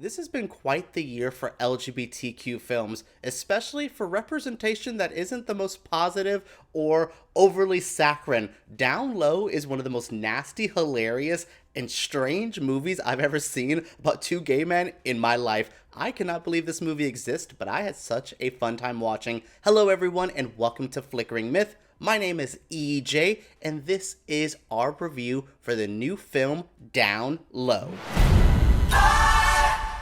This has been quite the year for LGBTQ films, especially for representation that isn't the most positive or overly saccharine. Down Low is one of the most nasty, hilarious, and strange movies I've ever seen about two gay men in my life. I cannot believe this movie exists, but I had such a fun time watching. Hello, everyone, and welcome to Flickering Myth. My name is EJ, and this is our review for the new film Down Low.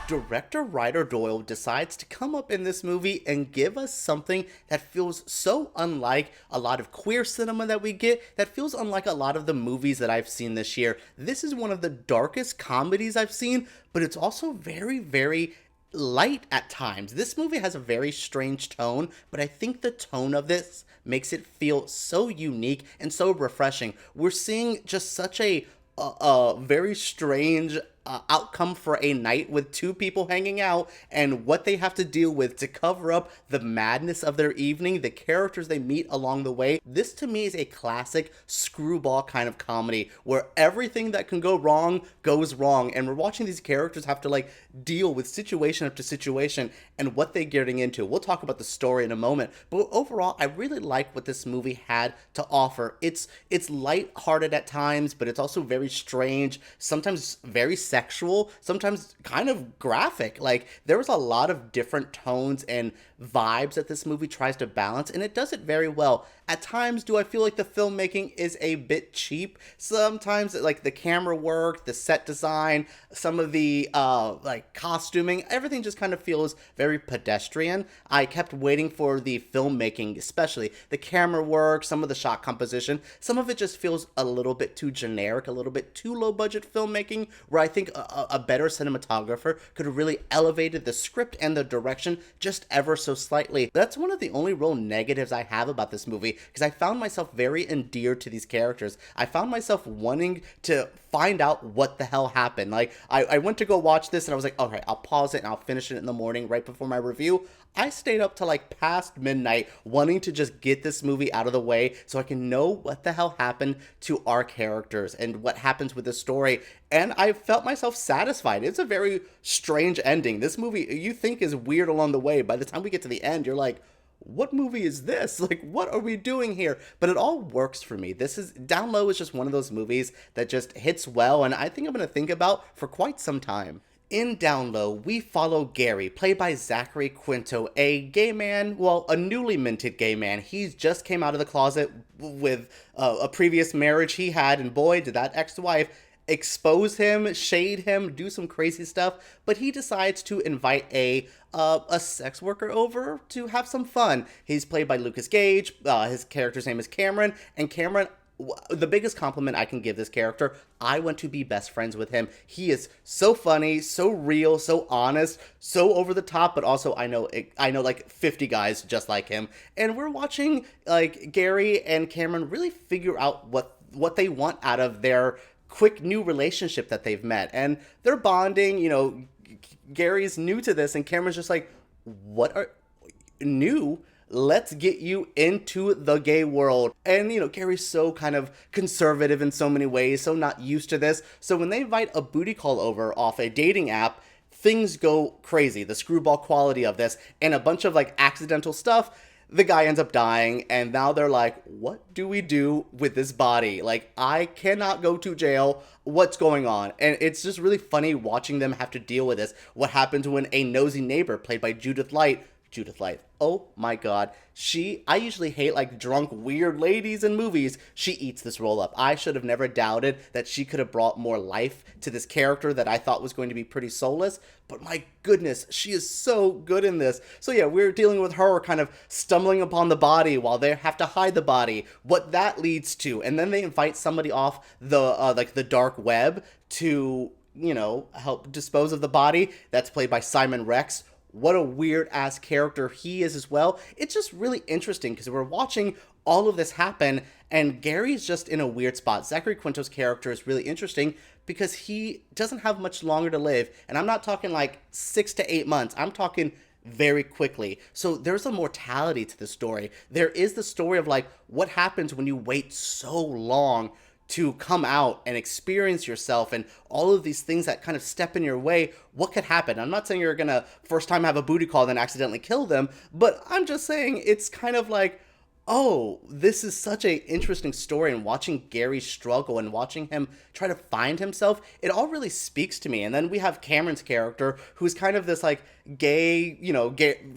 Director Ryder Doyle decides to come up in this movie and give us something that feels so unlike a lot of queer cinema that we get, that feels unlike a lot of the movies that I've seen this year. This is one of the darkest comedies I've seen, but it's also very, very light at times. This movie has a very strange tone, but I think the tone of this makes it feel so unique and so refreshing. We're seeing just such a very strange outcome for a night with two people hanging out and what they have to deal with to cover up the madness of their evening, the characters they meet along the way. This to me is a classic screwball kind of comedy where everything that can go wrong goes wrong, and we're watching these characters have to deal with situation after situation and what they're getting into. We'll talk about the story in a moment, but overall I really like what this movie had to offer. It's light-hearted at times, but it's also very strange, sometimes very sexual, sometimes kind of graphic. There was a lot of different tones and vibes that this movie tries to balance, and it does it very well. At times, do I feel like the filmmaking is a bit cheap? Sometimes, the camera work, the set design, some of the costuming, everything just kind of feels very pedestrian. I kept waiting for the filmmaking, especially the camera work, some of the shot composition. Some of it just feels a little bit too generic, a little bit too low budget filmmaking, where I think a better cinematographer could have really elevated the script and the direction just ever so slightly. That's one of the only real negatives I have about this movie, because I found myself very endeared to these characters. I found myself wanting to find out what the hell happened. I went to go watch this and I was like, okay, I'll pause it and I'll finish it in the morning right before my review. I stayed up till past midnight wanting to just get this movie out of the way so I can know what the hell happened to our characters and what happens with the story. And I felt myself satisfied. It's a very strange ending. This movie you think is weird along the way. By the time we get to the end, you're like, what movie is this? What are we doing here? But it all works for me. Down Low is just one of those movies that just hits well, and I think I'm going to think about for quite some time. In Down Low, we follow Gary, played by Zachary Quinto, a gay man, well, a newly minted gay man. He's just came out of the closet with a previous marriage he had, and boy, did that ex-wife expose him, shade him, do some crazy stuff, but he decides to invite a sex worker over to have some fun. He's played by Lucas Gage. His character's name is Cameron, and Cameron, the biggest compliment I can give this character, I want to be best friends with him. He is so funny, so real, so honest, so over the top, but also I know 50 guys just like him. And we're watching Gary and Cameron really figure out what they want out of their quick new relationship that they've met, and they're bonding. Gary's new to this and Cameron's just like, what are new? Let's get you into the gay world. And Gary's so kind of conservative in so many ways, so not used to this. So when they invite a booty call over off a dating app, things go crazy. The screwball quality of this and a bunch of accidental stuff. The guy ends up dying, and now they're like, what do we do with this body? I cannot go to jail. What's going on? And it's just really funny watching them have to deal with this. What happens when a nosy neighbor, played by Judith Light, oh my god, I usually hate drunk weird ladies in movies. She eats this role up. I should have never doubted that she could have brought more life to this character that I thought was going to be pretty soulless, but my goodness, she is so good in this. So yeah, we're dealing with her kind of stumbling upon the body while they have to hide the body, what that leads to, and then they invite somebody off the dark web to help dispose of the body. That's played by Simon Rex. What a weird-ass character he is as well. It's just really interesting because we're watching all of this happen, and Gary's just in a weird spot. Zachary Quinto's character is really interesting because he doesn't have much longer to live, and I'm not talking 6 to 8 months. I'm talking very quickly. So there's a mortality to the story. There is the story of what happens when you wait so long to come out and experience yourself and all of these things that kind of step in your way, what could happen? I'm not saying you're gonna first time have a booty call then accidentally kill them, but I'm just saying it's kind of like, oh, this is such a interesting story, and watching Gary struggle and watching him try to find himself, it all really speaks to me. And then we have Cameron's character, who's kind of this like gay,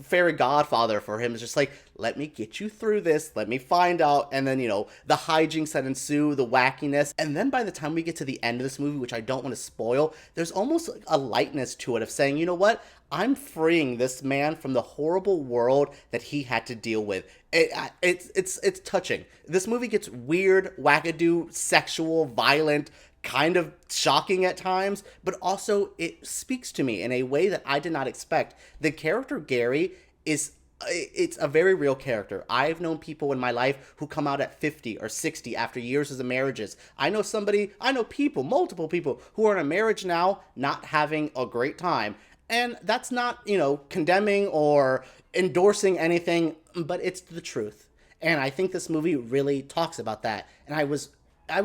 fairy godfather for him. It's just like, let me get you through this, let me find out, and then, the hijinks that ensue, the wackiness. And then by the time we get to the end of this movie, which I don't want to spoil, there's almost a lightness to it of saying, you know what? I'm freeing this man from the horrible world that he had to deal with. It's touching. This movie gets weird, wackadoo, sexual, violent, kind of shocking at times, but also it speaks to me in a way that I did not expect. The character Gary it's a very real character. I've known people in my life who come out at 50 or 60 after years of marriages. I know people, multiple people, who are in a marriage now not having a great time. And that's not, condemning or endorsing anything, but it's the truth. And I think this movie really talks about that. And I was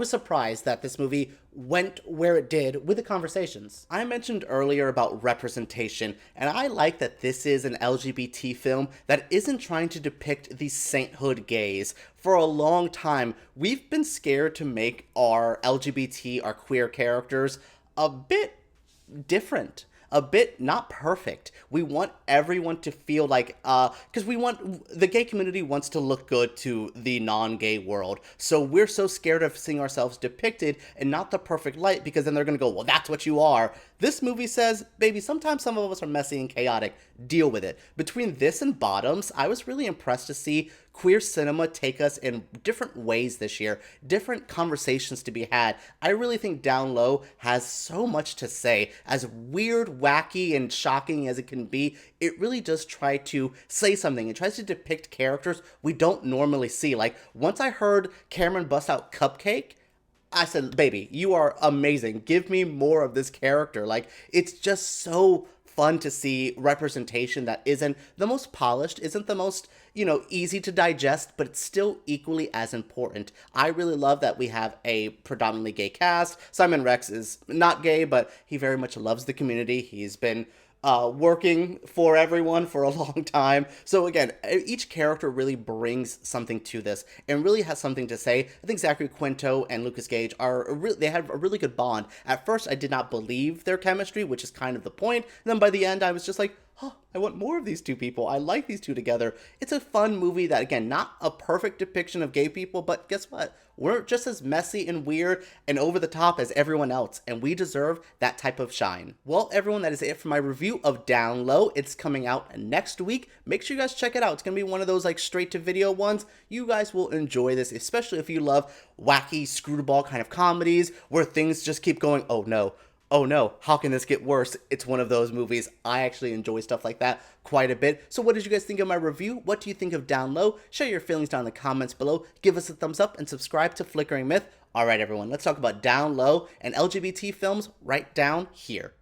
surprised that this movie went where it did with the conversations. I mentioned earlier about representation, and I like that this is an LGBT film that isn't trying to depict the sainthood gays. For a long time, we've been scared to make our LGBT, our queer characters, a bit different, a bit not perfect. We want everyone to feel like, because the gay community wants to look good to the non-gay world. So we're so scared of seeing ourselves depicted in not the perfect light, because then they're going to go, well, that's what you are. This movie says, baby, sometimes some of us are messy and chaotic. Deal with it. Between this and Bottoms, I was really impressed to see queer cinema take us in different ways this year, different conversations to be had. I really think Down Low has so much to say. As weird, wacky, and shocking as it can be, it really does try to say something. It tries to depict characters we don't normally see. Like, once I heard Cameron bust out Cupcake, I said, baby, you are amazing. Give me more of this character. Like, it's just so fun to see representation that isn't the most polished, isn't the most, easy to digest, but it's still equally as important. I really love that we have a predominantly gay cast. Simon Rex is not gay, but he very much loves the community. He's been working for everyone for a long time. So again, each character really brings something to this and really has something to say. I think Zachary Quinto and Lucas Gage they have a really good bond. At first, I did not believe their chemistry, which is kind of the point. And then by the end, I was just like, oh, I want more of these two people. I like these two together. It's a fun movie that, again, not a perfect depiction of gay people, but guess what? We're just as messy and weird and over the top as everyone else, and we deserve that type of shine. Well, everyone, that is it for my review of Down Low. It's coming out next week. Make sure you guys check it out. It's going to be one of those like straight to video ones. You guys will enjoy this, especially if you love wacky, screwball kind of comedies where things just keep going, oh no, how can this get worse? It's one of those movies. I actually enjoy stuff like that quite a bit. So what did you guys think of my review? What do you think of Down Low? Share your feelings down in the comments below. Give us a thumbs up and subscribe to Flickering Myth. All right, everyone, let's talk about Down Low and LGBT films right down here.